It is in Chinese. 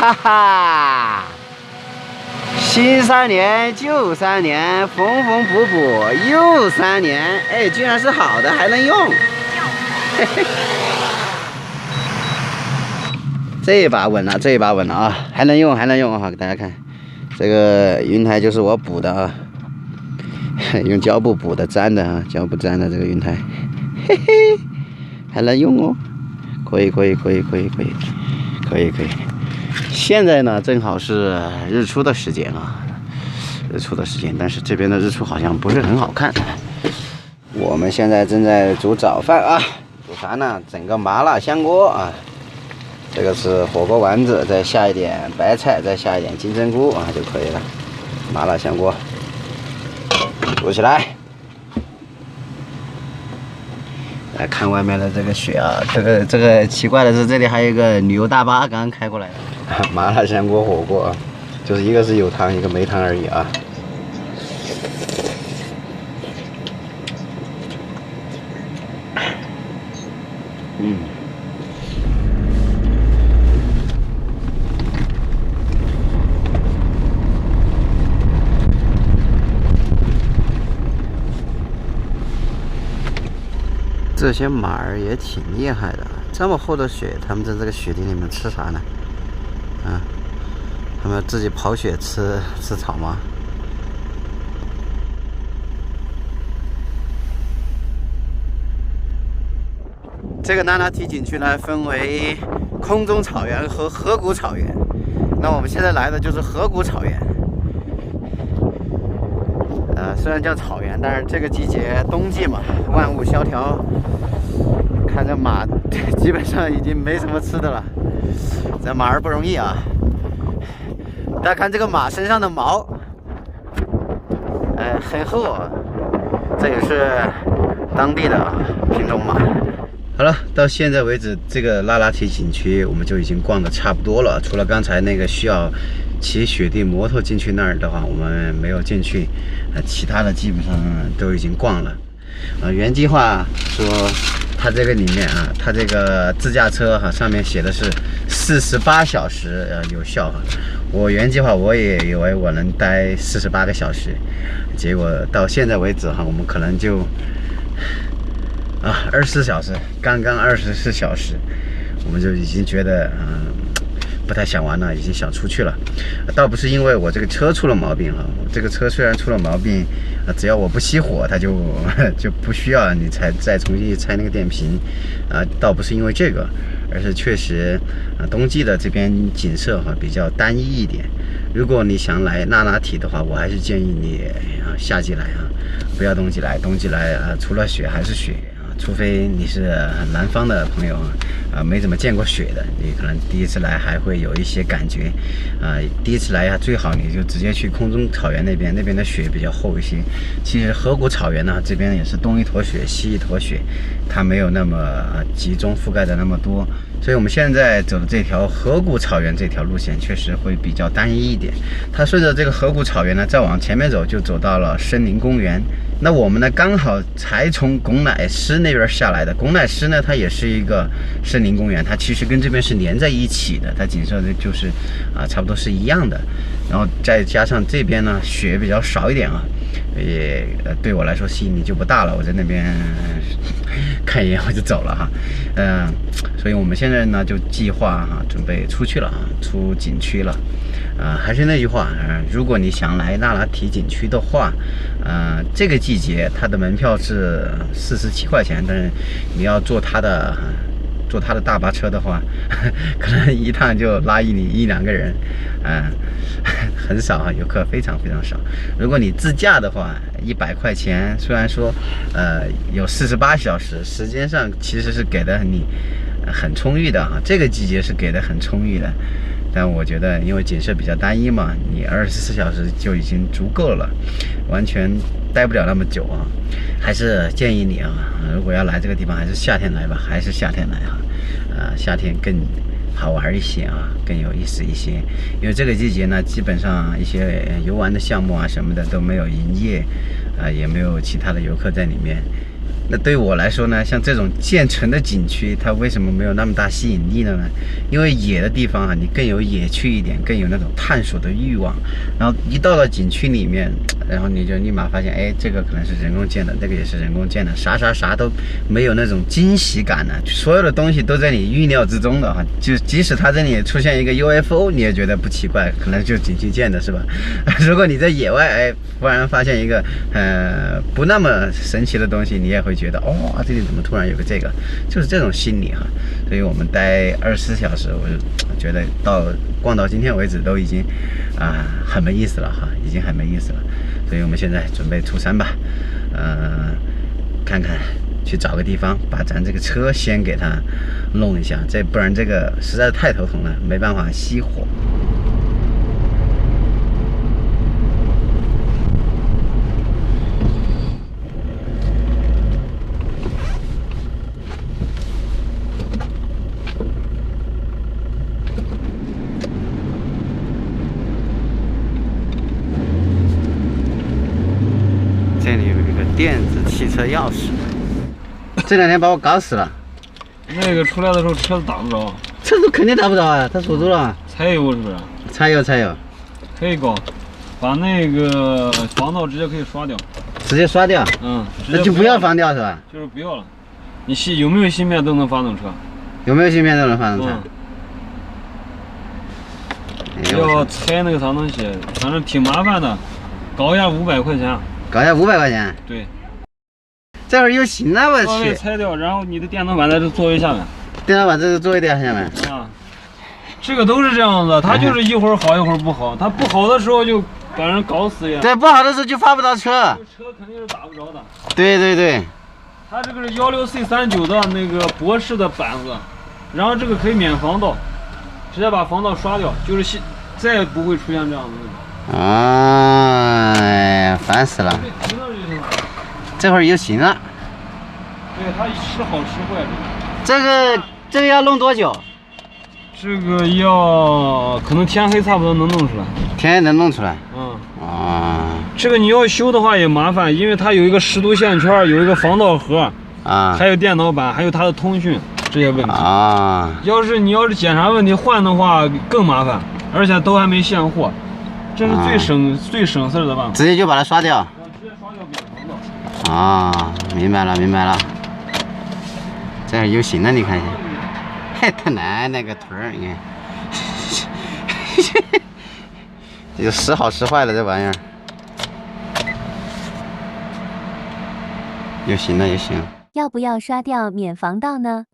哈哈，新3年旧3年，缝缝补补又3年，哎，居然是好的，还能用。嘿嘿，这一把稳了，这一把稳了啊，还能用，还能用啊！给大家看，这个云台就是我补的啊，用胶布补的，粘的啊，胶布粘的这个云台，嘿嘿，还能用哦，可以。现在呢，正好是日出的时间啊，但是这边的日出好像不是很好看。我们现在正在煮早饭啊，煮啥呢？整个麻辣香锅啊，这个是火锅丸子，再下一点白菜，再下一点金针菇啊就可以了。麻辣香锅煮起来。来看外面的这个雪啊，这个奇怪的是，这里还有一个旅游大巴刚刚开过来的。麻辣香锅火锅啊，就是一个是有汤，一个没汤而已啊。这些马儿也挺厉害的，这么厚的雪，他们在这个雪地里面吃啥呢？啊，他们自己刨雪吃草吗？这个那拉提景区呢，分为空中草原和河谷草原。那我们现在来的就是河谷草原。虽然叫草原，但是这个季节冬季嘛，万物萧条，看这马基本上已经没什么吃的了。这马儿不容易啊！大家看这个马身上的毛，很厚啊，这也是当地的品种马。好了，到现在为止，这个那拉提景区我们就已经逛得差不多了，除了刚才那个需要骑雪地摩托进去那儿的话，我们没有进去，其他的基本上都已经逛了。原计划说，它这个里面啊，它这个自驾车哈，上面写的是48小时有效哈。我原计划我也以为我能待48个小时，结果到现在为止哈，我们可能就24小时，刚刚24小时，我们就已经觉得不太想玩了，已经想出去了。倒不是因为我这个车出了毛病啊，这个车虽然出了毛病，只要我不熄火，它就不需要你再重新拆那个电瓶倒不是因为这个，而是确实冬季的这边景色比较单一一点。如果你想来那拉提的话，我还是建议你夏季来不要冬季来。冬季来除了雪还是雪。除非你是南方的朋友没怎么见过雪的，你可能第一次来还会有一些感觉第一次来最好你就直接去空中草原那边的雪比较厚一些。其实河谷草原呢，这边也是东一坨雪西一坨雪，它没有那么集中覆盖的那么多，所以我们现在走的这条河谷草原这条路线确实会比较单一一点。它顺着这个河谷草原呢，再往前面走就走到了森林公园。那我们呢，刚好才从拱乃师那边下来的。拱乃师呢，它也是一个森林公园，它其实跟这边是连在一起的，它景色就是差不多是一样的。然后再加上这边呢，雪比较少一点也对我来说吸引力就不大了。我在那边看一眼我就走了所以我们现在呢就计划准备出去了出景区了。还是那句话如果你想来那拉提景区的话，这个季节它的门票是47块钱，但是你要坐它的大巴车的话，可能一趟就拉一两个人，很少游客非常非常少。如果你自驾的话，100块钱，虽然说有48小时，时间上其实是给的你很充裕的这个季节是给的很充裕的。但我觉得因为景色比较单一嘛，你24小时就已经足够了，完全待不了那么久还是建议你如果要来这个地方，还是夏天来吧，夏天更好玩一些更有意思一些。因为这个季节呢，基本上一些游玩的项目什么的都没有营业也没有其他的游客在里面。那对我来说呢，像这种建成的景区，它为什么没有那么大吸引力呢？因为野的地方啊，你更有野趣一点，更有那种探索的欲望。然后一到了景区里面，然后你就立马发现，哎，这个可能是人工建的，那个也是人工建的，啥都没有那种惊喜感呢。所有的东西都在你预料之中的哈，就即使它这里出现一个 UFO， 你也觉得不奇怪，可能就景区建的是吧？如果你在野外，哎，忽然发现一个不那么神奇的东西，你也会觉得哦，这里怎么突然有个这个，就是这种心理哈。所以我们待24小时，我就觉得逛到今天为止都已经很没意思了哈，已经很没意思了。所以我们现在准备出山吧，看看去找个地方把咱这个车先给它弄一下，不然这个实在太头疼了，没办法熄火。这里有一个电子汽车钥匙，这2天把我搞死了。那个出来的时候车子打不着，车子肯定打不着啊，它锁住了。柴油是不是？柴油，可以搞，把那个防盗直接可以刷掉。直接刷掉？嗯，那就不要防掉是吧？就是不要了。你有没有芯片都能发动车？有没有芯片都能发动车？要拆那个啥东西，反正挺麻烦的，搞一下500块钱。搞一下500块钱？对。这会儿又行了，我去。拆掉，然后你的电脑板在这座位下面。电脑板这个座位在下面。啊，这个都是这样的，它就是一会儿好一会儿不好，它不好的时候就把人搞死呀。对，不好的时候就发不到车。车肯定是打不着的。对。它这个是16C39的那个博士的板子，然后这个可以免防盗，直接把防盗刷掉，就是再也不会出现这样的问题。哎呀，烦死了！这会儿又行了。对，它时好时坏。这个要弄多久？这个要可能天黑差不多能弄出来。天黑能弄出来？这个你要修的话也麻烦，因为它有一个10度线圈，有一个防盗盒还有电脑板，还有它的通讯这些问题你要是检查问题换的话更麻烦，而且都还没现货。这是最省事的办法，直接就把它刷掉。直接刷掉免防盗。明白了。这样就行了，你看一下，太难那个腿儿，你看，这时好时坏了，这玩意儿。又行了。要不要刷掉免防盗呢？